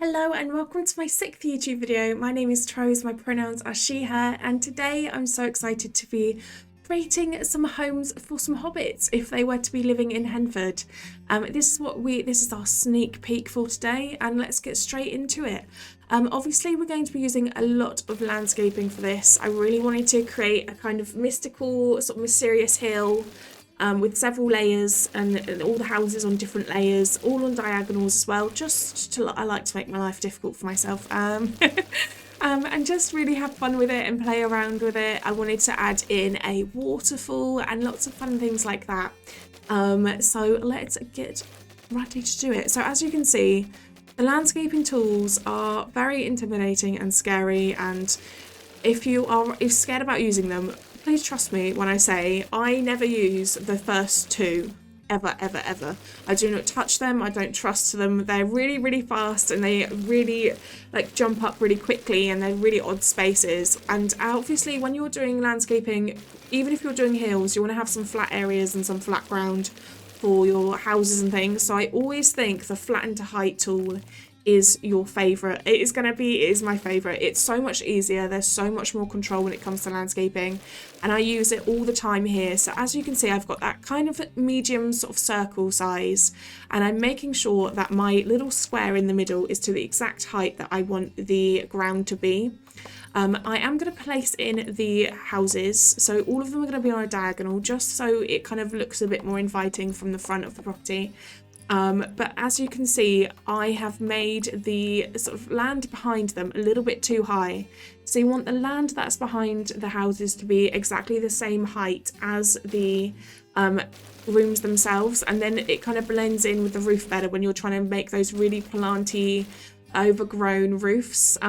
Hello and welcome to my 6th YouTube video. My name is Trose, my pronouns are she, her, and today I'm so excited to be creating some homes for some hobbits if they were to be living in Henford. This is our sneak peek for today, and let's get straight into it. Obviously we're going to be using a lot of landscaping for this. I really wanted to create a kind of mystical, sort of mysterious hill with several layers and all the houses on different layers, all on diagonals as well, I like to make my life difficult for myself, and just really have fun with it and play around with it. I wanted to add in a waterfall and lots of fun things like that. So let's get ready to do it. So as you can see, the landscaping tools are very intimidating and scary, and if you're scared about using them, please trust me when I say I never use the first two ever. I do not touch them. I don't trust them. They're really fast, and they really jump up really quickly, and they're really odd spaces. And obviously when you're doing landscaping, even if you're doing hills, you want to have some flat areas and some flat ground for your houses and things. So I always think the flatten to height tool is your favorite. It is my favorite. It's so much easier. There's so much more control when it comes to landscaping, and I use it all the time here. So as you can see, I've got that kind of medium sort of circle size, and I'm making sure that my little square in the middle is to the exact height that I want the ground to be. I am going to place in the houses, so all of them are going to be on a diagonal, just so it kind of looks a bit more inviting from the front of the property. But as you can see, I have made the sort of land behind them a little bit too high. So you want the land that's behind the houses to be exactly the same height as the rooms themselves, and then it kind of blends in with the roof better when you're trying to make those really planty, overgrown roofs.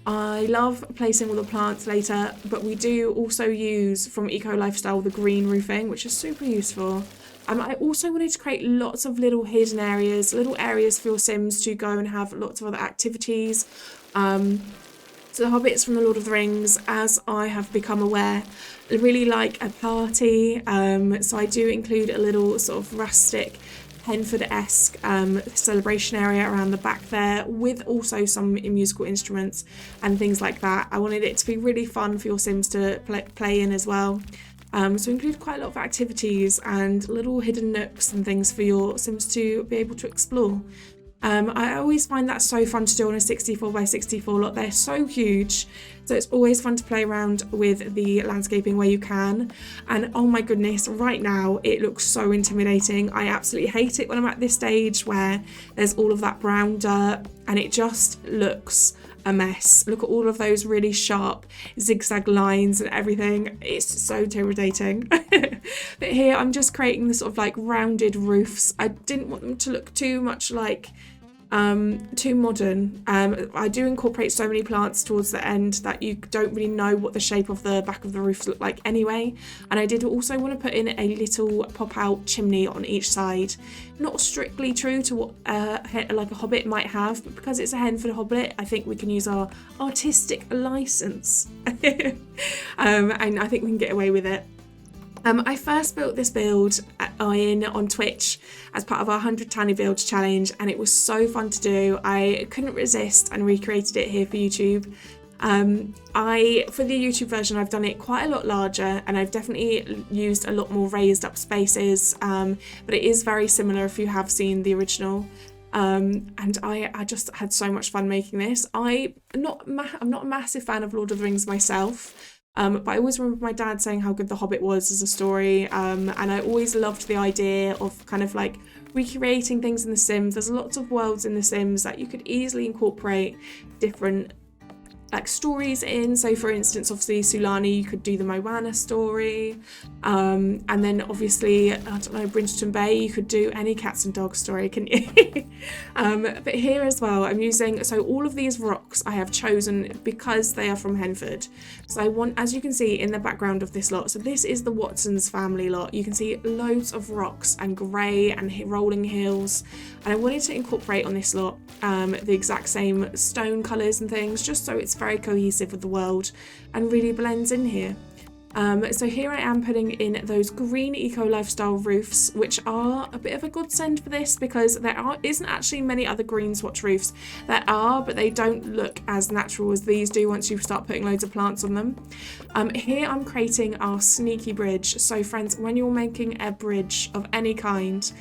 I love placing all the plants later, but we do also use from Eco Lifestyle the green roofing, which is super useful. I also wanted to create lots of little hidden areas, little areas for your Sims to go and have lots of other activities. So the hobbits from the Lord of the Rings, as I have become aware, really like a party. So I do include a little sort of rustic Henford-esque celebration area around the back there, with also some musical instruments and things like that. I wanted it to be really fun for your Sims to play in as well. So include quite a lot of activities and little hidden nooks and things for your Sims to be able to explore. I always find that so fun to do on a 64x64 lot. They're so huge, so it's always fun to play around with the landscaping where you can. And oh my goodness, right now it looks so intimidating. I absolutely hate it when I'm at this stage where there's all of that brown dirt and it just looks a mess. Look at all of those really sharp zigzag lines and everything. It's so irritating. But here I'm just creating the sort of rounded roofs. I didn't want them to look too much too modern. I do incorporate so many plants towards the end that you don't really know what the shape of the back of the roofs look like anyway. And I did also want to put in a little pop out chimney on each side. Not strictly true to what a hobbit might have, but because it's a Henford hobbit, I think we can use our artistic license. And I think we can get away with it. I first built this build on Twitch as part of our 100 Tiny Builds challenge, and it was so fun to do. I couldn't resist and recreated it here for YouTube. For the YouTube version, I've done it quite a lot larger, and I've definitely used a lot more raised up spaces, but it is very similar if you have seen the original. And I just had so much fun making this. I'm not a massive fan of Lord of the Rings myself. But I always remember my dad saying how good The Hobbit was as a story, and I always loved the idea of kind of recreating things in The Sims. There's lots of worlds in The Sims that you could easily incorporate different stories in. So for instance, obviously Sulani, you could do the Moana story, and then obviously, I don't know, Bridgerton Bay, you could do any cats and dogs story, can you? But here as well, I'm using, so all of these rocks I have chosen because they are from Henford. So I want, as you can see in the background of this lot, so this is the Watsons family lot. You can see loads of rocks and grey and rolling hills, and I wanted to incorporate on this lot the exact same stone colours and things, just so it's very cohesive with the world and really blends in here. So here I am putting in those green eco lifestyle roofs, which are a bit of a godsend for this because isn't actually many other green swatch roofs. There are, but they don't look as natural as these do once you start putting loads of plants on them. Here I'm creating our sneaky bridge. So friends, when you're making a bridge of any kind,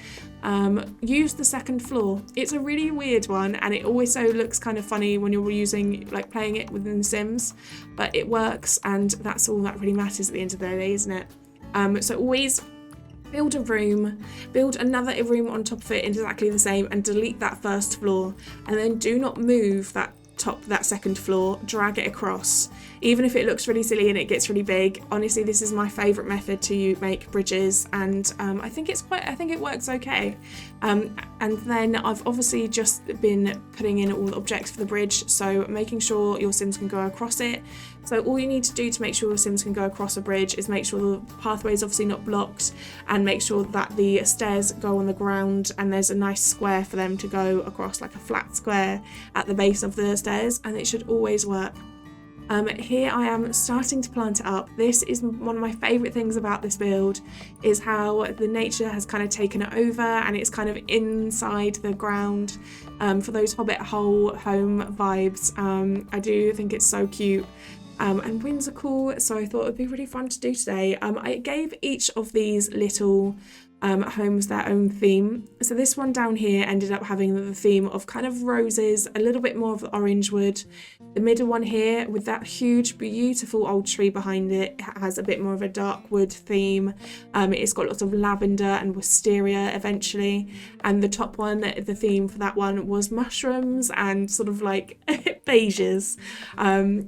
use the second floor. It's a really weird one, and it also looks kind of funny when you're playing it within Sims, but it works, and that's all that really matters at the end of the day, isn't it? So always build a room, build another room on top of it exactly the same, and delete that first floor, and then do not move that second floor. Drag it across, even if it looks really silly and it gets really big. Honestly, this is my favorite method to make bridges, and I think it works okay. And then I've obviously just been putting in all the objects for the bridge, so making sure your Sims can go across it. So all you need to do to make sure your Sims can go across a bridge is make sure the pathway is obviously not blocked, and make sure that the stairs go on the ground and there's a nice square for them to go across, like a flat square at the base of the stairs, and it should always work. Here I am starting to plant it up. This is one of my favourite things about this build, is how the nature has kind of taken it over and it's kind of inside the ground for those Hobbit hole home vibes. I do think it's so cute. And whimsical, so I thought it'd be really fun to do today. I gave each of these little homes their own theme. So this one down here ended up having the theme of kind of roses, a little bit more of the orange wood. The middle one here with that huge beautiful old tree behind it has a bit more of a dark wood theme. It's got lots of lavender and wisteria eventually, and the top one, the theme for that one was mushrooms and sort of like beiges,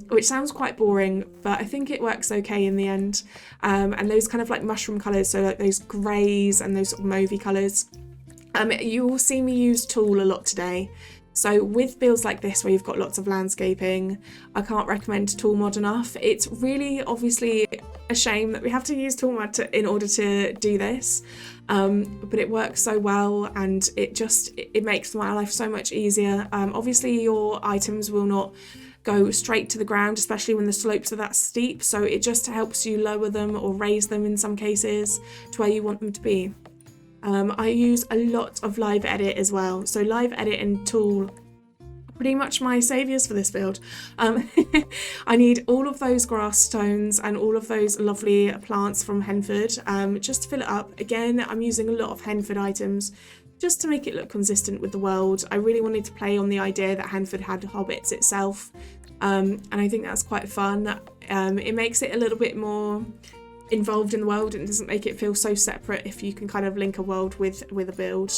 which sounds quite boring, but I think it works okay in the end. And those kind of like mushroom colours, so like those greys and those sort of mauvey colours. You will see me use Tool a lot today. So with builds like this where you've got lots of landscaping, I can't recommend Tool Mod enough. It's really obviously a shame that we have to use Tool Mod in order to do this, but it works so well, and it makes my life so much easier. Obviously your items will not go straight to the ground, especially when the slopes are that steep, so it just helps you lower them or raise them in some cases to where you want them to be. I use a lot of Live Edit as well, so Live Edit and Tool are pretty much my saviours for this build. I need all of those grass stones and all of those lovely plants from Henford just to fill it up. Again, I'm using a lot of Henford items just to make it look consistent with the world. I really wanted to play on the idea that Henford had hobbits itself, and I think that's quite fun. It makes it a little bit more involved in the world and doesn't make it feel so separate if you can kind of link a world with a build.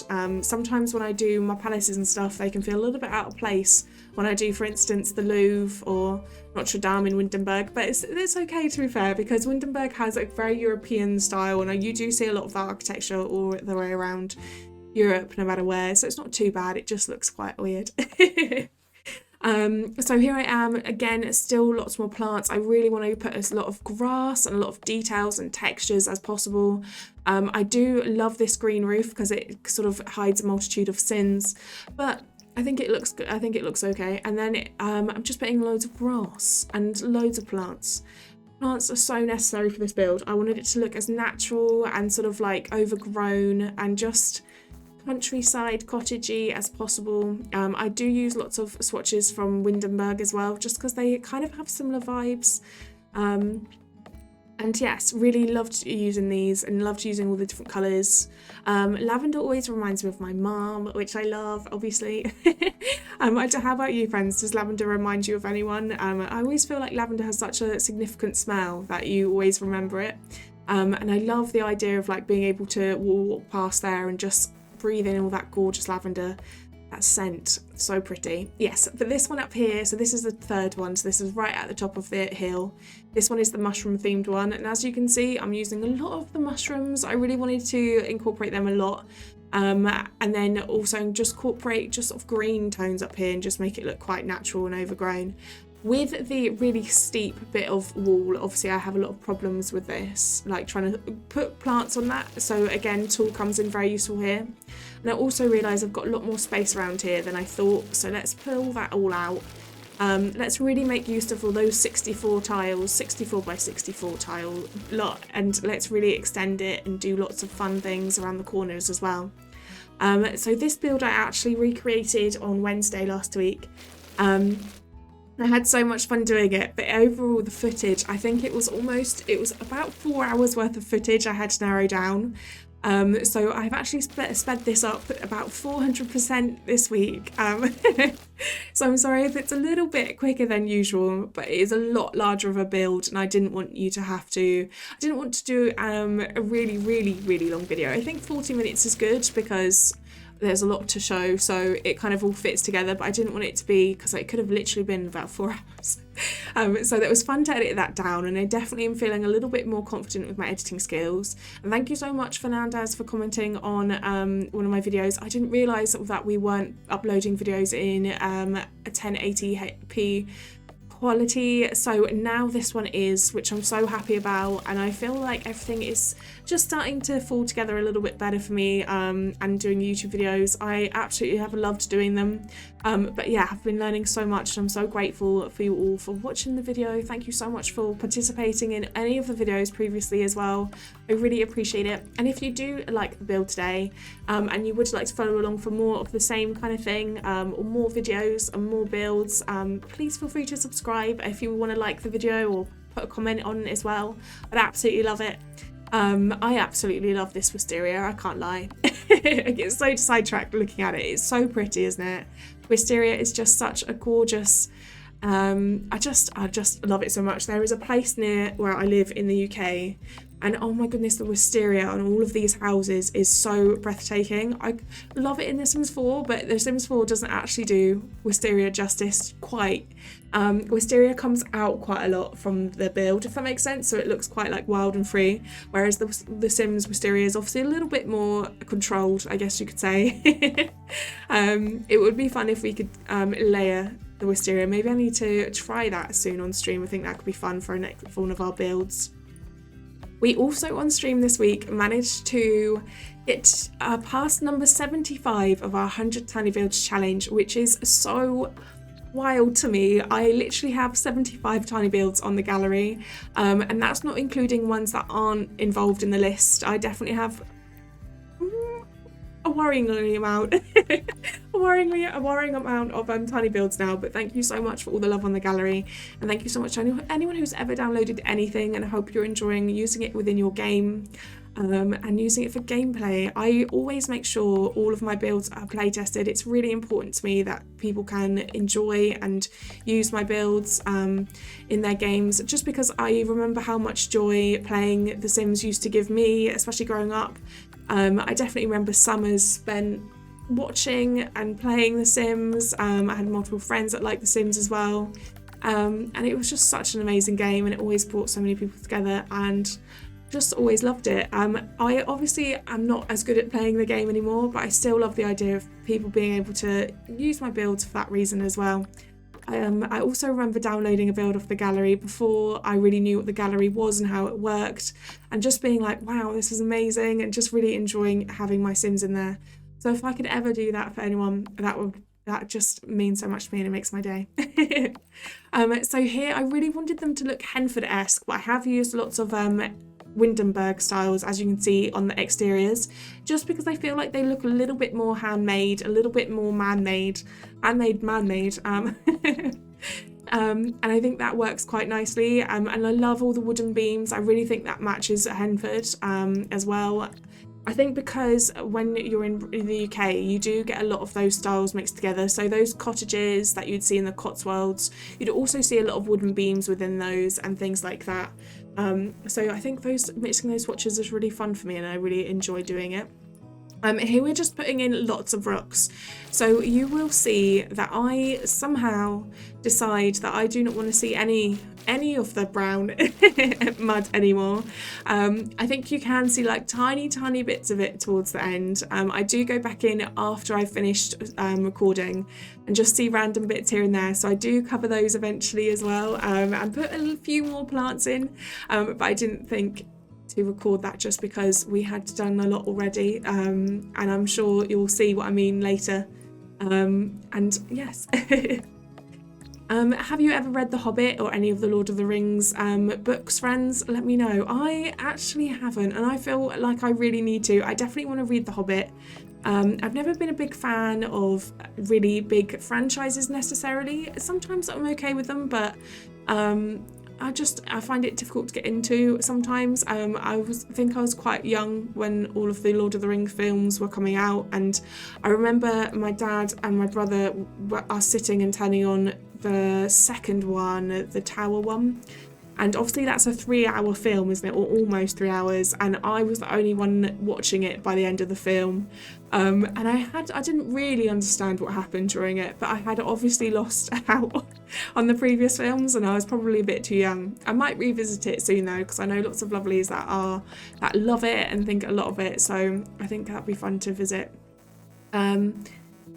Sometimes when I do my palaces and stuff, they can feel a little bit out of place when I do, for instance, the Louvre or Notre Dame in Windenburg, but it's okay, to be fair, because Windenburg has a very European style, and you do see a lot of that architecture all the way around Europe no matter where, so it's not too bad. It just looks quite weird. So here I am again, still lots more plants. I really want to put a lot of grass and a lot of details and textures as possible. I do love this green roof because it sort of hides a multitude of sins, but I think it looks good. I think it looks okay. And then I'm just putting loads of grass and loads of plants. Plants are so necessary for this build. I wanted it to look as natural and sort of like overgrown and just countryside cottagey as possible. I do use lots of swatches from Windenburg as well, just because they kind of have similar vibes. And yes, really loved using these and loved using all the different colours. Lavender always reminds me of my mum, which I love, obviously. How about you, friends? Does lavender remind you of anyone? I always feel like lavender has such a significant smell that you always remember it. And I love the idea of like being able to walk past there and just breathe in all that gorgeous lavender, that scent, so pretty. Yes, but this one up here, so this is the third one, so this is right at the top of the hill. This one is the mushroom themed one, and as you can see, I'm using a lot of the mushrooms. I really wanted to incorporate them a lot, and then also just incorporate just sort of green tones up here and just make it look quite natural and overgrown. With the really steep bit of wall, obviously I have a lot of problems with this, like trying to put plants on that. So again, Tool comes in very useful here. And I also realise I've got a lot more space around here than I thought. So let's pull that all out Let's really make use of all those 64 tiles, 64 by 64 tile lot, and let's really extend it and do lots of fun things around the corners as well. So this build I actually recreated on Wednesday last week. I had so much fun doing it, but overall the footage, I think it was about 4 hours worth of footage I had to narrow down. So I've actually sped this up about 400% this week. So I'm sorry if it's a little bit quicker than usual, but it is a lot larger of a build, and I didn't want to do a really, really, really long video. I think 40 minutes is good because there's a lot to show, so it kind of all fits together, but I didn't want it to be, because it could have literally been about 4 hours. So that was fun to edit that down, and I definitely am feeling a little bit more confident with my editing skills. And thank you so much, Fernandez, for commenting on one of my videos. I didn't realise that we weren't uploading videos in a 1080p quality, so now this one is, which I'm so happy about, and I feel like everything is just starting to fall together a little bit better for me, and doing YouTube videos. I absolutely have loved doing them, but yeah, I've been learning so much, and I'm so grateful for you all for watching the video. Thank you so much for participating in any of the videos previously as well. I really appreciate it. And if you do like the build today, and you would like to follow along for more of the same kind of thing, or more videos and more builds, please feel free to subscribe if you want to like the video or put a comment on it as well. I'd absolutely love it. I absolutely love this wisteria, I can't lie. I get so sidetracked looking at it. It's so pretty, isn't it? Wisteria is just such a gorgeous, I just love it so much. There is a place near where I live in the UK, and oh my goodness, the wisteria on all of these houses is so breathtaking. I love it in The Sims 4, but The Sims 4 doesn't actually do wisteria justice quite. Wisteria comes out quite a lot from the build, if that makes sense, so it looks quite like wild and free, whereas the Sims wisteria is obviously a little bit more controlled, I guess you could say. It would be fun if we could layer the wisteria. Maybe I need to try that soon on stream. I think that could be fun for one of our builds. We also on stream this week managed to get past number 75 of our 100 Tiny Builds challenge, which is so wild to me. I literally have 75 tiny builds on the gallery, and that's not including ones that aren't involved in the list. I definitely have a worrying amount a worrying amount of tiny builds now, but thank you so much for all the love on the gallery, and thank you so much to anyone who's ever downloaded anything, and I hope you're enjoying using it within your game, and using it for gameplay. I always make sure all of my builds are play tested. It's really important to me that people can enjoy and use my builds in their games, just because I remember how much joy playing The Sims used to give me, especially growing up. I definitely remember summers spent watching and playing The Sims. I had multiple friends that liked The Sims as well, and it was just such an amazing game, and it always brought so many people together, and just always loved it. I obviously am not as good at playing the game anymore, but I still love the idea of people being able to use my builds for that reason as well. I also remember downloading a build off the gallery before I really knew what the gallery was and how it worked, and just being like, wow, this is amazing, and just really enjoying having my Sims in there. So if I could ever do that for anyone, that just means so much to me, and it makes my day. So here I really wanted them to look Henford-esque, but I have used lots of Windenburg styles, as you can see on the exteriors, just because I feel like they look a little bit more handmade, a little bit more man-made. And I think that works quite nicely, and I love all the wooden beams. I really think that matches Henford as well. I think because when you're in the UK, you do get a lot of those styles mixed together. So those cottages that you'd see in the Cotswolds, you'd also see a lot of wooden beams within those and things like that. So I think mixing those swatches is really fun for me, and I really enjoy doing it. Here we're just putting in lots of rocks. So you will see that I somehow decide that I do not want to see any of the brown mud anymore. I think you can see like tiny bits of it towards the end. I do go back in after I've finished recording and just see random bits here and there. So I do cover those eventually as well, and put a few more plants in, but I didn't think to record that just because we had done a lot already, and I'm sure you'll see what I mean later. And yes. Have you ever read The Hobbit or any of the Lord of the Rings books, friends? Let me know. I actually haven't, and I feel like I really need to. I definitely want to read The Hobbit. I've never been a big fan of really big franchises necessarily. Sometimes I'm okay with them, but I find it difficult to get into sometimes. I think I was quite young when all of the Lord of the Rings films were coming out, and I remember my dad and my brother are sitting and turning on the second one, the Tower one. And obviously that's a 3-hour film, isn't it? Or almost 3 hours. And I was the only one watching it by the end of the film. And I didn't really understand what happened during it, but I had obviously lost out on the previous films, and I was probably a bit too young. I might revisit it soon though, because I know lots of lovelies that love it and think a lot of it. So I think that'd be fun to visit.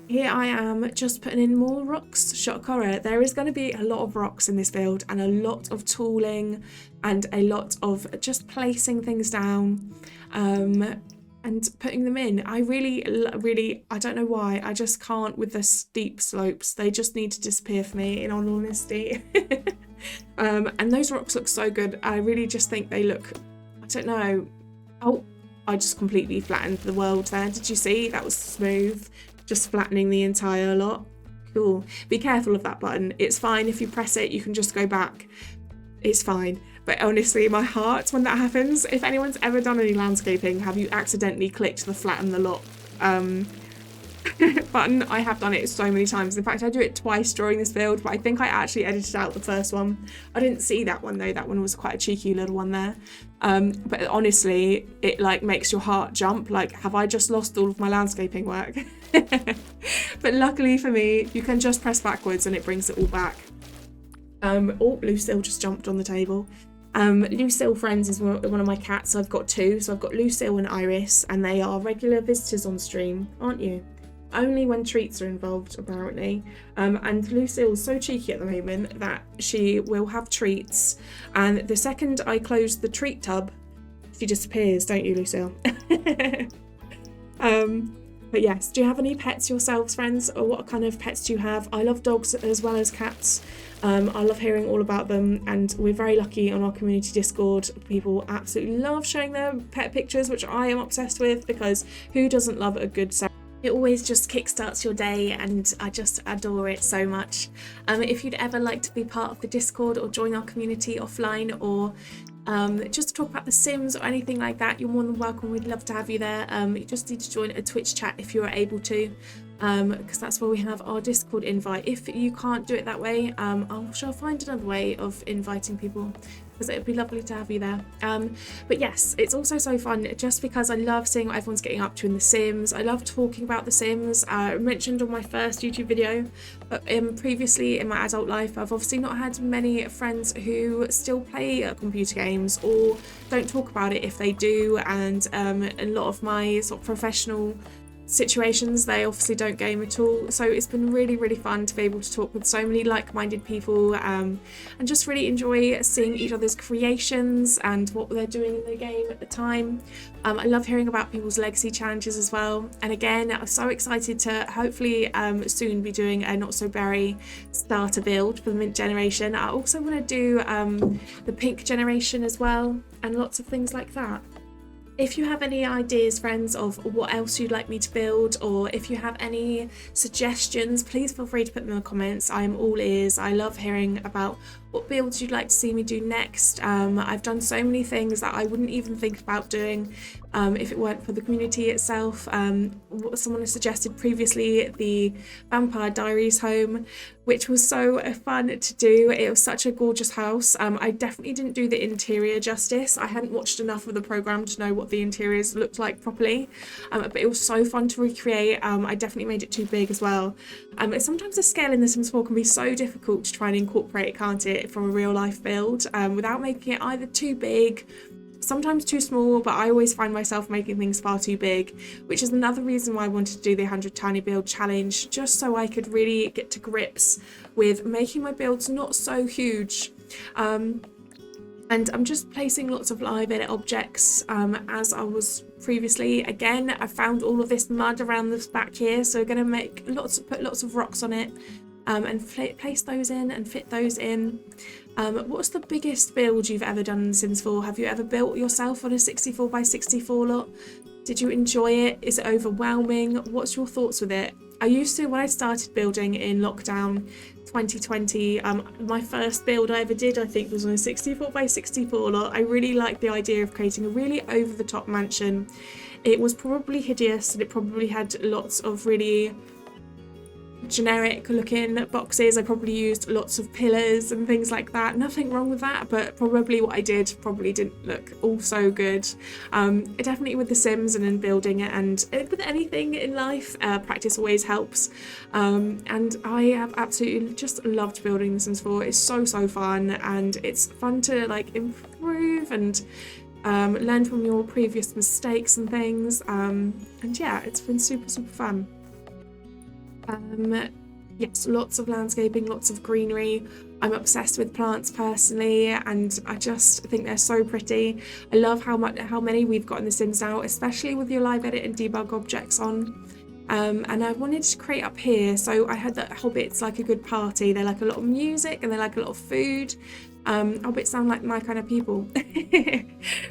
Here I am just putting in more rocks. Shock horror. There is going to be a lot of rocks in this build, and a lot of tooling, and a lot of just placing things down and putting them in. I really, I don't know why, I just can't with the steep slopes. They just need to disappear for me, in all honesty. And those rocks look so good. I really just think they look, I don't know. Oh, I just completely flattened the world there. Did you see? That was smooth. Just flattening the entire lot. Cool. Be careful of that button. It's fine if you press it, you can just go back. It's fine. But honestly, my heart when that happens, if anyone's ever done any landscaping, have you accidentally clicked the flatten the lot button? I have done it so many times. In fact, I do it twice during this build, but I think I actually edited out the first one. I didn't see that one though. That one was quite a cheeky little one there. But honestly, it like makes your heart jump. Like, have I just lost all of my landscaping work? But luckily for me, you can just press backwards and it brings it all back. Oh, Lucille just jumped on the table. Lucille, friends, is one of my cats. I've got two. So I've got Lucille and Iris, and they are regular visitors on stream, aren't you? Only when treats are involved, apparently. And Lucille's so cheeky at the moment that she will have treats, and the second I close the treat tub, she disappears, don't you, Lucille? But yes, do you have any pets yourselves, friends? Or what kind of pets do you have? I love dogs as well as cats. I love hearing all about them, and we're very lucky on our community Discord. People absolutely love showing their pet pictures, which I am obsessed with, because who doesn't love a good selfie? It always just kickstarts your day, and I just adore it so much. If you'd ever like to be part of the Discord or join our community offline, or just to talk about The Sims or anything like that, you're more than welcome. We'd love to have you there. You just need to join a Twitch chat if you're able to, because that's where we have our Discord invite. If you can't do it that way, I shall find another way of inviting people, because it would be lovely to have you there. But yes, it's also so fun just because I love seeing what everyone's getting up to in The Sims. I love talking about The Sims. I mentioned on my first YouTube video, but previously in my adult life, I've obviously not had many friends who still play computer games or don't talk about it if they do, and a lot of my sort of professional situations, they obviously don't game at all. So it's been really, really fun to be able to talk with so many like-minded people, and just really enjoy seeing each other's creations and what they're doing in the game at the time. I love hearing about people's legacy challenges as well. And again, I'm so excited to hopefully soon be doing a Not So Berry starter build for the mint generation. I also want to do the pink generation as well, and lots of things like that. If you have any ideas, friends, of what else you'd like me to build, or if you have any suggestions, please feel free to put them in the comments. I am all ears. I love hearing about what builds you'd like to see me do next. I've done so many things that I wouldn't even think about doing if it weren't for the community itself. Someone has suggested previously the Vampire Diaries home, which was so fun to do. It was such a gorgeous house. I definitely didn't do the interior justice. I hadn't watched enough of the programme to know what the interiors looked like properly, but it was so fun to recreate. I definitely made it too big as well. Sometimes the scale in The Sims 4 can be so difficult to try and incorporate, can't it, from a real life build, without making it either too big, sometimes too small, but I always find myself making things far too big, which is another reason why I wanted to do the 100 tiny build challenge, just so I could really get to grips with making my builds not so huge. And I'm just placing lots of live edit objects as I was previously. Again, I found all of this mud around this back here, so we're going to put lots of rocks on it. and place those in and fit those in. What's the biggest build you've ever done in The Sims 4? Have you ever built yourself on a 64 by 64 lot? Did you enjoy it? Is it overwhelming? What's your thoughts with it? I used to, when I started building in lockdown 2020, my first build I ever did, I think, was on a 64 by 64 lot. I really liked the idea of creating a really over-the-top mansion. It was probably hideous, and it probably had lots of really generic looking boxes. I probably used lots of pillars and things like that. Nothing wrong with that, but probably what I did probably didn't look all so good. Definitely with The Sims and in building it, and with anything in life, practice always helps. And I have absolutely just loved building The Sims 4. It's so fun, and it's fun to like improve and learn from your previous mistakes and things. And yeah, it's been super fun. Yes, lots of landscaping, lots of greenery. I'm obsessed with plants personally, and I just think they're so pretty. I love how many we've got in The Sims now, especially with your live edit and debug objects on. And I wanted to create up here, so I had that Hobbits like a good party. They like a lot of music and they like a lot of food. Hobbits sound like my kind of people.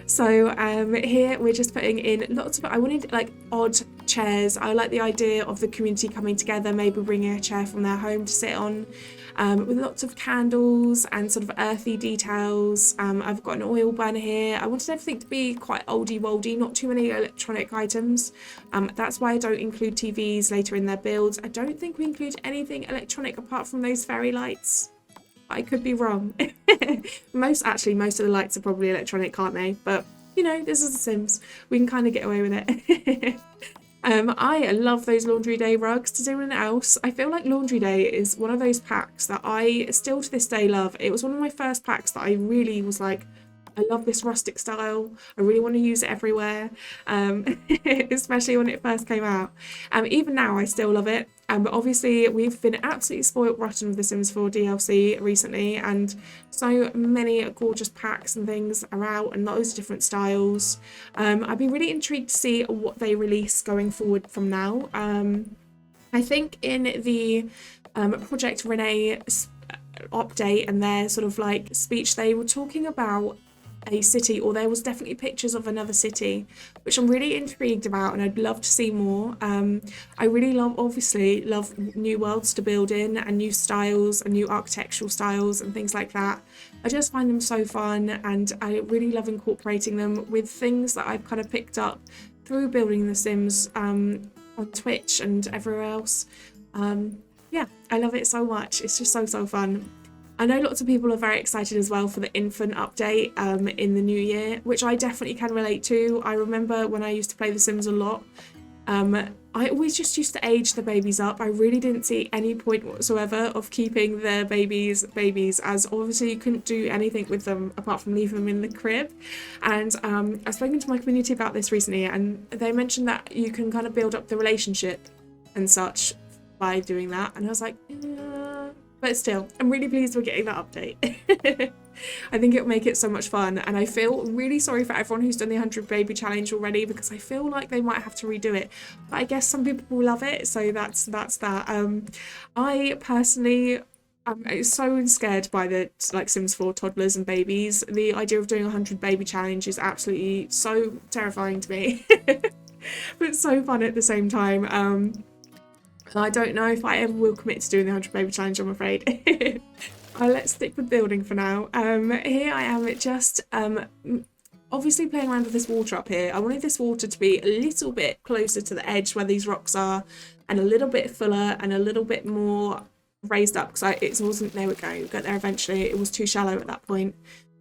So here we're just putting in lots of, I wanted like odd chairs. I like the idea of the community coming together, maybe bringing a chair from their home to sit on, with lots of candles and sort of earthy details. I've got an oil burner here. I wanted everything to be quite oldie woldy, not too many electronic items. That's why I don't include TVs later in their builds. I don't think we include anything electronic apart from those fairy lights. I could be wrong. Most of the lights are probably electronic, can't they? But you know, this is The Sims. We can kind of get away with it. I love those laundry day rugs. Does anyone else? I feel like laundry day is one of those packs that I still to this day love. It was one of my first packs that I really was like, I love this rustic style. I really want to use it everywhere, especially when it first came out. Even now, I still love it. But obviously, we've been absolutely spoiled rotten with The Sims 4 DLC recently, and so many gorgeous packs and things are out, and loads of different styles. I'd be really intrigued to see what they release going forward from now. I think in the Project Renee update and their sort of like speech, they were talking about a city, or there was definitely pictures of another city, which I'm really intrigued about, and I'd love to see more. I really obviously love new worlds to build in, and new styles and new architectural styles and things like that. I just find them so fun, and I really love incorporating them with things that I've kind of picked up through building The Sims on Twitch and everywhere else. Yeah, I love it so much. It's just so fun. I know lots of people are very excited as well for the infant update in the new year, which I definitely can relate to. I remember when I used to play The Sims a lot, I always just used to age the babies up. I really didn't see any point whatsoever of keeping the babies, as obviously you couldn't do anything with them apart from leaving them in the crib. And I've spoken to my community about this recently, and they mentioned that you can kind of build up the relationship and such by doing that. And I was like, but still, I'm really pleased we're getting that update. I think it'll make it so much fun, and I feel really sorry for everyone who's done the 100 baby challenge already, because I feel like they might have to redo it. But I guess some people will love it, so that's that. I personally am so scared by the like Sims 4 toddlers and babies. The idea of doing a 100 baby challenge is absolutely so terrifying to me, but so fun at the same time. I don't know if I ever will commit to doing the 100 baby challenge, I'm afraid. Let's stick with building for now. Here I am just obviously playing around with this water up here. I wanted this water to be a little bit closer to the edge where these rocks are, and a little bit fuller and a little bit more raised up, because it wasn't, there we go, we'll get there eventually. It was too shallow at that point.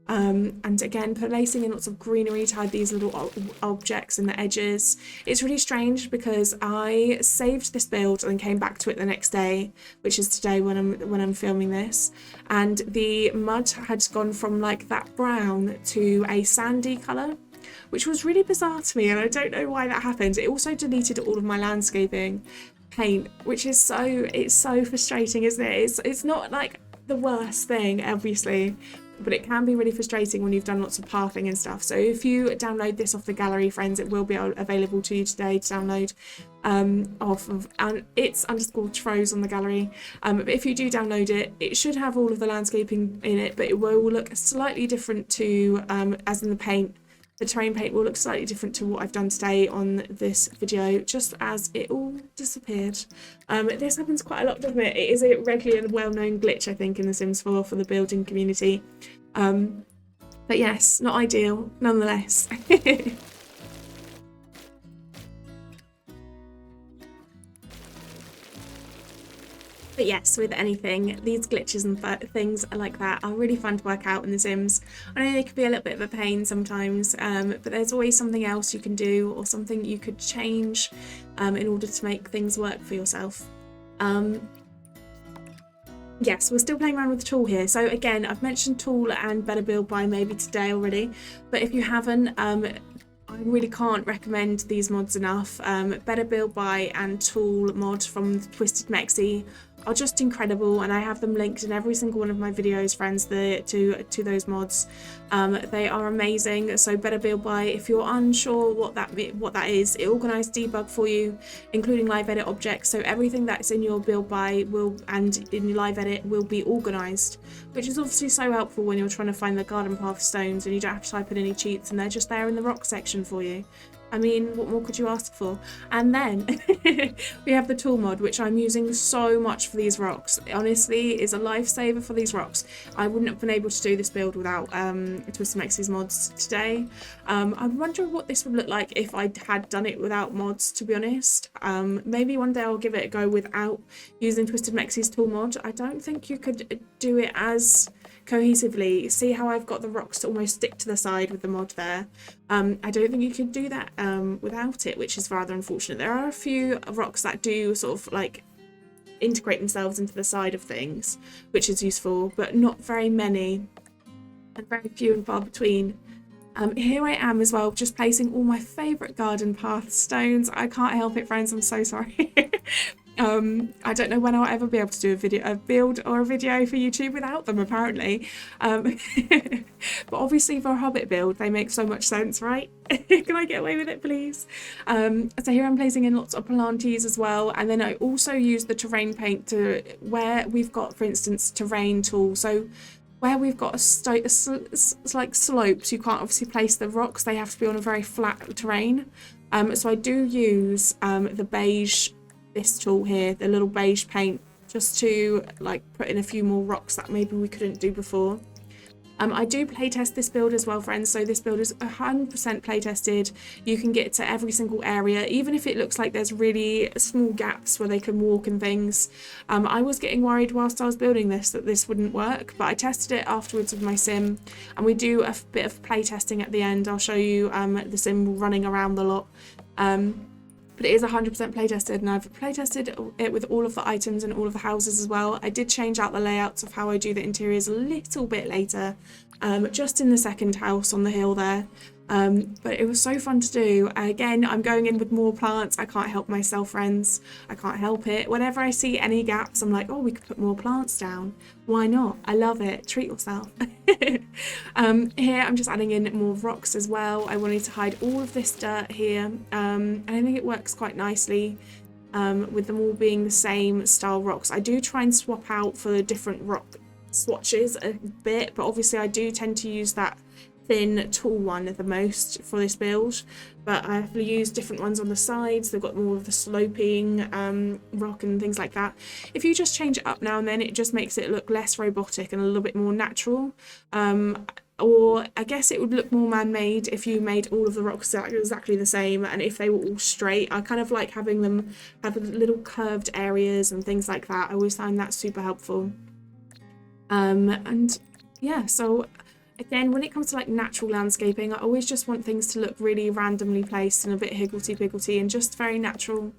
And again, placing in lots of greenery to hide these little objects in the edges. It's really strange because I saved this build and then came back to it the next day, which is today when I'm filming this, and the mud had gone from like that brown to a sandy colour, which was really bizarre to me, and I don't know why that happened. It also deleted all of my landscaping paint, which is it's so frustrating, isn't it? It's not like the worst thing, obviously, but it can be really frustrating when you've done lots of pathing and stuff. So if you download this off the gallery, friends, it will be available to you today to download off of, and it's _Tros on the gallery. But if you do download it, it should have all of the landscaping in it, but it will look slightly different to, as in the paint. The terrain paint will look slightly different to what I've done today on this video, just as it all disappeared. This happens quite a lot, doesn't it? It is a regular and well-known glitch, I think, in The Sims 4 for the building community. But yes, not ideal, nonetheless. But yes, with anything, these glitches and things like that are really fun to work out in The Sims. I know they can be a little bit of a pain sometimes, but there's always something else you can do or something you could change in order to make things work for yourself. Yes, we're still playing around with the tool here. So again, I've mentioned tool and better build by maybe today already, but if you haven't, I really can't recommend these mods enough. Better build by and tool mod from Twisted Mexi are just incredible, and I have them linked in every single one of my videos, friends, to those mods. They are amazing. So better build by, if you're unsure what that is, it organized debug for you, including live edit objects. So everything that's in your build by and in your live edit will be organized, which is obviously so helpful when you're trying to find the garden path stones and you don't have to type in any cheats, and they're just there in the rock section for you. I mean, what more could you ask for? And then we have the tool mod, which I'm using so much for these rocks. It honestly is a lifesaver for these rocks. I wouldn't have been able to do this build without Twisted Mexi's mods today. I'm wondering what this would look like if I had done it without mods, to be honest. Maybe one day I'll give it a go without using Twisted Mexi's tool mod. I don't think you could do it as cohesively. See how I've got the rocks to almost stick to the side with the mod there? I don't think you could do that without it, which is rather unfortunate. There are a few rocks that do sort of like integrate themselves into the side of things, which is useful, but not very many, and very few and far between. Here I am as well, just placing all my favourite garden path stones. I can't help it, friends, I'm so sorry. I don't know when I'll ever be able to do a build or a video for YouTube without them, apparently. But obviously for a Hobbit build, they make so much sense, right? Can I get away with it, please? So here I'm placing in lots of planties as well. And then I also use the terrain paint to where we've got, for instance, terrain tool. So where we've got like slopes, you can't obviously place the rocks. They have to be on a very flat terrain. So I do use the beige, this tool here, the little beige paint, just to like put in a few more rocks that maybe we couldn't do before. I do playtest this build as well, friends, so this build is 100% playtested. You can get to every single area, even if it looks like there's really small gaps where they can walk and things. I was getting worried whilst I was building this that this wouldn't work, but I tested it afterwards with my sim, and we do a bit of playtesting at the end. I'll show you the sim running around the lot. But it is 100% playtested, and I've playtested it with all of the items and all of the houses as well. I did change out the layouts of how I do the interiors a little bit later, just in the second house on the hill there. But it was so fun to do. Again, I'm going in with more plants. I can't help myself, friends. I can't help it. Whenever I see any gaps, I'm like, oh, we could put more plants down. Why not? I love it. Treat yourself. Here, I'm just adding in more rocks as well. I wanted to hide all of this dirt here. And I think it works quite nicely with them all being the same style rocks. I do try and swap out for the different rock swatches a bit, but obviously I do tend to use that thin tool one the most for this build, but I have used different ones on the sides. They've got more of the sloping rock and things like that. If you just change it up now and then, it just makes it look less robotic and a little bit more natural. Or I guess it would look more man-made if you made all of the rocks exactly the same, and if they were all straight. I kind of like having them have little curved areas and things like that. I always find that super helpful. And yeah, so again, when it comes to like natural landscaping, I always just want things to look really randomly placed and a bit higgledy-piggledy and just very natural.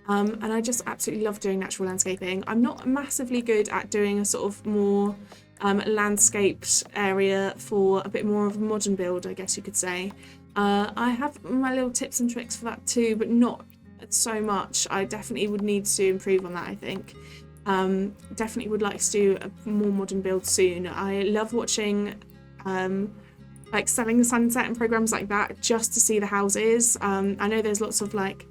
And I just absolutely love doing natural landscaping. I'm not massively good at doing a sort of more landscaped area for a bit more of a modern build, I guess you could say. I have my little tips and tricks for that too, but not so much. I definitely would need to improve on that, I think. Definitely would like to do a more modern build soon. I love watching like Selling the Sunset and programs like that just to see the houses. I know there's lots of like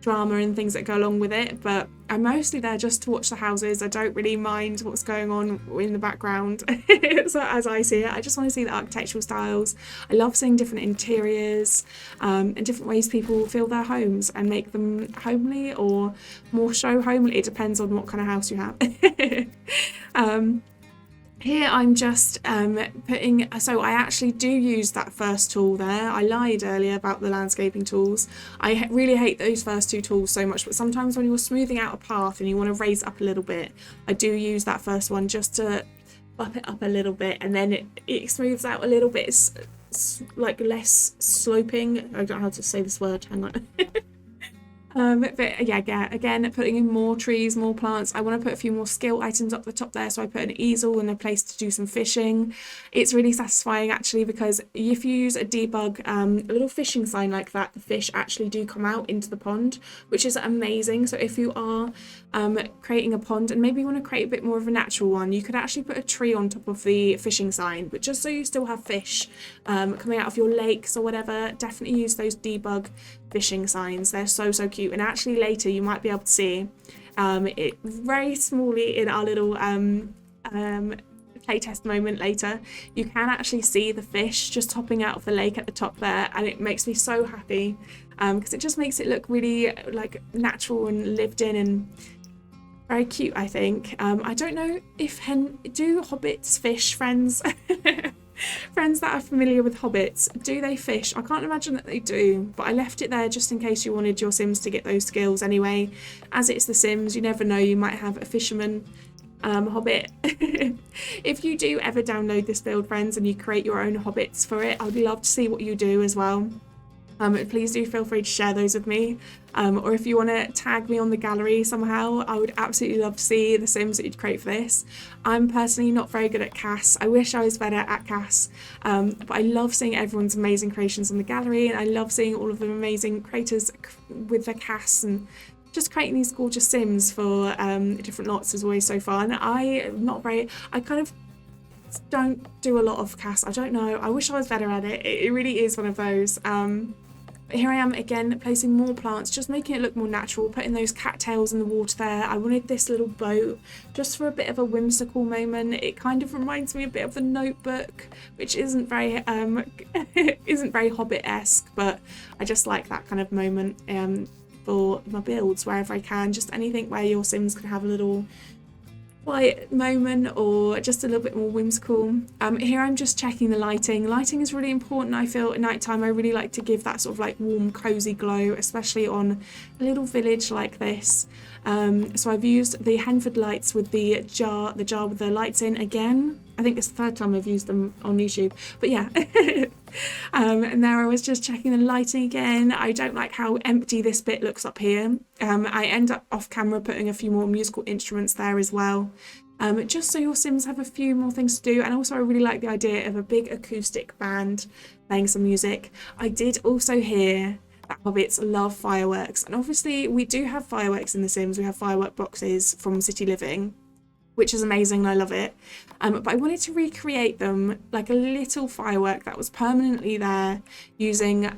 drama and things that go along with it, but I'm mostly there just to watch the houses. I don't really mind what's going on in the background. So as I see it, I just want to see the architectural styles. I love seeing different interiors and different ways people feel their homes and make them homely or more show homely. It depends on what kind of house you have. Here I'm just putting, so I actually do use that first tool there. I lied earlier about the landscaping tools. I really hate those first two tools so much, but sometimes when you're smoothing out a path and you want to raise it up a little bit, I do use that first one just to buff it up a little bit, and then it smooths out a little bit. It's like less sloping. I don't know how to say this word, hang on. But yeah, again, putting in more trees, more plants. I want to put a few more skill items up the top there, so I put an easel and a place to do some fishing. It's really satisfying actually, because if you use a debug, a little fishing sign like that, the fish actually do come out into the pond, which is amazing. So if you are creating a pond and maybe you want to create a bit more of a natural one, you could actually put a tree on top of the fishing sign, but just so you still have fish coming out of your lakes or whatever, definitely use those debug fishing signs. They're so cute, and actually later you might be able to see it very smallly in our little playtest moment later. You can actually see the fish just hopping out of the lake at the top there, and it makes me so happy because it just makes it look really like natural and lived in and very cute, I think. I don't know if do hobbits fish, friends? Friends that are familiar with hobbits, do they fish? I can't imagine that they do, but I left it there just in case you wanted your Sims to get those skills anyway. As it's The Sims, you never know, you might have a fisherman hobbit. If you do ever download this build, friends, and you create your own hobbits for it, I'd love to see what you do as well. Please do feel free to share those with me, or if you want to tag me on the gallery somehow, I would absolutely love to see the Sims that you'd create for this. I'm personally not very good at CAS. I wish I was better at CAS, but I love seeing everyone's amazing creations on the gallery, and I love seeing all of the amazing creators with their CAS, and just creating these gorgeous Sims for different lots is always so fun. I kind of don't do a lot of CAS. I don't know, I wish I was better at it. It really is one of those. But here I am again, placing more plants, just making it look more natural, putting those cattails in the water there. I wanted this little boat just for a bit of a whimsical moment. It kind of reminds me a bit of The Notebook, which isn't very Hobbit-esque, but I just like that kind of moment for my builds wherever I can. Just anything where your Sims can have a little quiet moment or just a little bit more whimsical. Here I'm just checking the lighting. Lighting is really important, I feel, at night time. I really like to give that sort of like warm, cozy glow, especially on a little village like this. So I've used the Henford lights with the jar with the lights in again. I think it's the third time I've used them on YouTube, but yeah. And there I was just checking the lighting again. I don't like how empty this bit looks up here. I end up off camera putting a few more musical instruments there as well, just so your Sims have a few more things to do. And also I really like the idea of a big acoustic band playing some music. I did also hear that hobbits love fireworks, and obviously we do have fireworks in The Sims. We have firework boxes from City Living, which is amazing and I love it. But I wanted to recreate them like a little firework that was permanently there using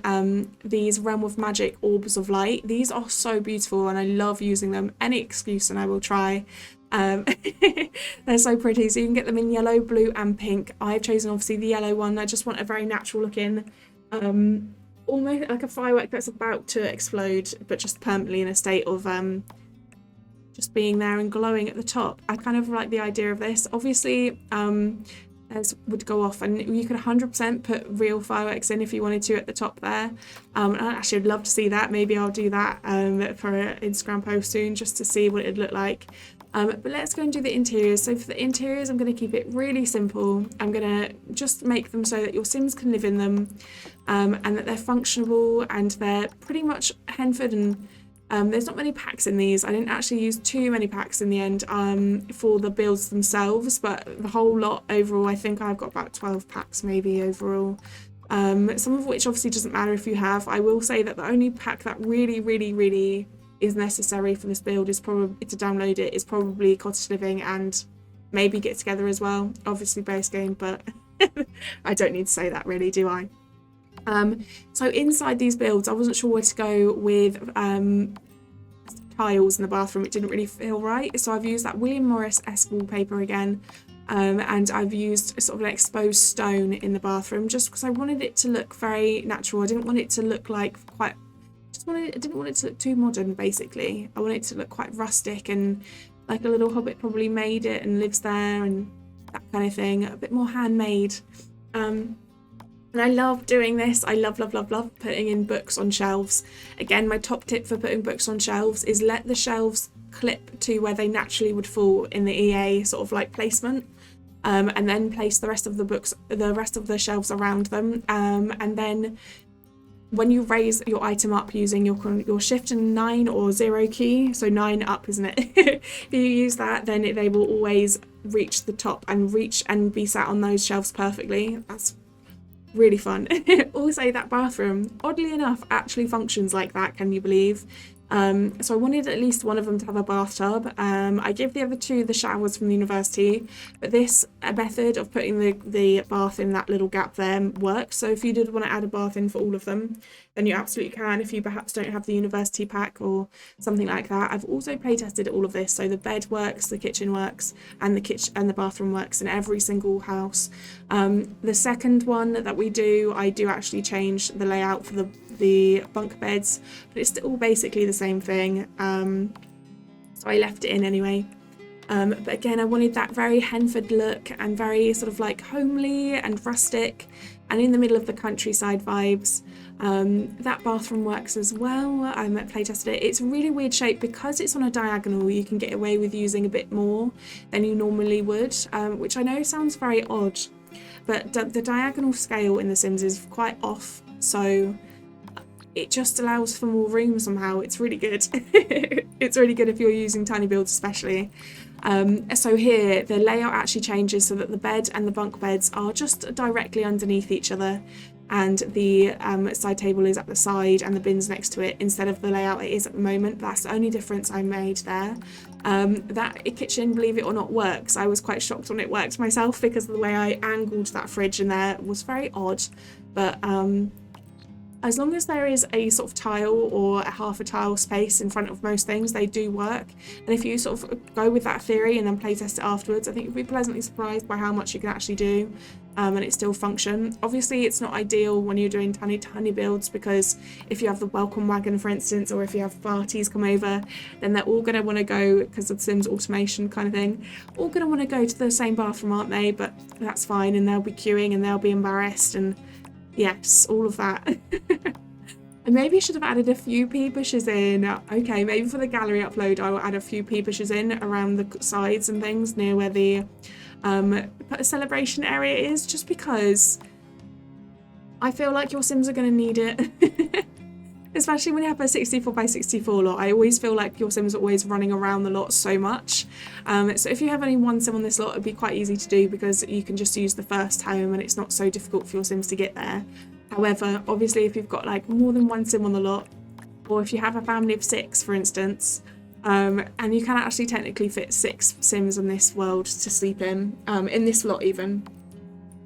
these Realm of Magic orbs of light. These are so beautiful and I love using them. Any excuse and I will try. They're so pretty. So you can get them in yellow, blue and pink. I've chosen obviously the yellow one. I just want a very natural looking, almost like a firework that's about to explode, but just permanently in a state of just being there and glowing at the top. I kind of like the idea of this. Obviously, theirs would go off, and you could 100% put real fireworks in if you wanted to at the top there. I actually would love to see that. Maybe I'll do that for an Instagram post soon, just to see what it'd look like. But let's go and do the interiors. So for the interiors, I'm going to keep it really simple. I'm going to just make them so that your Sims can live in them, and that they're functional, and they're pretty much Henford and there's not many packs in these. I didn't actually use too many packs in the end for the builds themselves, but the whole lot overall, I think I've got about 12 packs maybe overall. Some of which obviously doesn't matter if you have. I will say that the only pack that really is necessary for this build is probably to download it is probably Cottage Living and maybe Get Together as well, obviously base game, but I don't need to say that really, do I? So inside these builds, I wasn't sure where to go with tiles in the bathroom. It didn't really feel right, so I've used that William Morris-esque wallpaper again, and I've used sort of an exposed stone in the bathroom just because I wanted it to look very natural. I didn't want it to look like I didn't want it to look too modern, basically. I wanted it to look quite rustic and like a little hobbit probably made it and lives there and that kind of thing, a bit more handmade. And I love doing this. I love putting in books on shelves. Again, my top tip for putting books on shelves is let the shelves clip to where they naturally would fall in the EA sort of like placement, and then place the rest of the shelves around them, and then when you raise your item up using your shift and 9 or 0 key, so 9 up, isn't it? If you use that, then they will always reach the top and be sat on those shelves perfectly. That's really fun. Also, that bathroom, oddly enough, actually functions like that, can you believe? So I wanted at least one of them to have a bathtub. I give the other two the showers from the university, but this method of putting the bath in that little gap there works. So if you did want to add a bath in for all of them, then you absolutely can if you perhaps don't have the university pack or something like that. I've also play tested all of this, so the bed works, the kitchen works, and the bathroom works in every single house. The second one that we do, I do actually change the layout for the bunk beds, but it's all basically the same thing, so I left it in anyway. But again, I wanted that very Henford look and very sort of like homely and rustic and in the middle of the countryside vibes. That bathroom works as well. I play tested it. It's a really weird shape because it's on a diagonal. You can get away with using a bit more than you normally would, which I know sounds very odd, but the diagonal scale in The Sims is quite off, so it just allows for more room somehow. It's really good. It's really good if you're using tiny builds especially. So here the layout actually changes so that the bed and the bunk beds are just directly underneath each other, and the side table is at the side and the bin's next to it instead of the layout it is at the moment. That's the only difference I made there. That kitchen, believe it or not, works. I was quite shocked when it worked myself because the way I angled that fridge in there was very odd, but as long as there is a sort of tile or a half a tile space in front of most things, they do work. And if you sort of go with that theory and then play test it afterwards, I think you'll be pleasantly surprised by how much you can actually do, and it still function. Obviously, it's not ideal when you're doing tiny builds, because if you have the welcome wagon, for instance, or if you have parties come over, then they're all going to want to go, because of Sims automation kind of thing, all going to want to go to the same bathroom, aren't they? But that's fine, and they'll be queuing and they'll be embarrassed, and yes, all of that. I maybe should have added a few pea bushes in. Okay, maybe for the gallery upload I will add a few pea bushes in around the sides and things near where the celebration area is, just because I feel like your Sims are going to need it. Especially when you have a 64x64 lot. I always feel like your Sims are always running around the lot so much. So if you have only one Sim on this lot, it'd be quite easy to do because you can just use the first home and it's not so difficult for your Sims to get there. However, obviously if you've got like more than one Sim on the lot, or if you have a family of 6, for instance, and you can actually technically fit 6 Sims in this world to sleep in this lot even,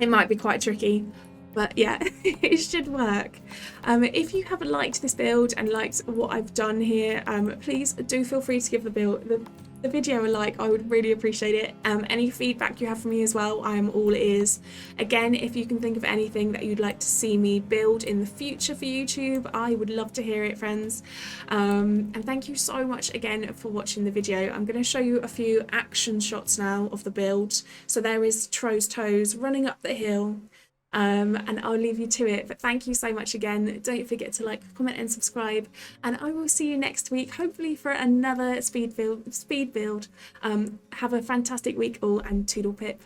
it might be quite tricky. But yeah, it should work. If you haven't liked this build and liked what I've done here, please do feel free to give the video a like. I would really appreciate it. Any feedback you have for me as well, I am all ears. Again, if you can think of anything that you'd like to see me build in the future for YouTube, I would love to hear it, friends. And thank you so much again for watching the video. I'm going to show you a few action shots now of the build. So there is Tro's Toes running up the hill. And I'll leave you to it, but thank you so much again. Don't forget to like, comment and subscribe, and I will see you next week, hopefully for another speed build. Have a fantastic week all, and toodle pip.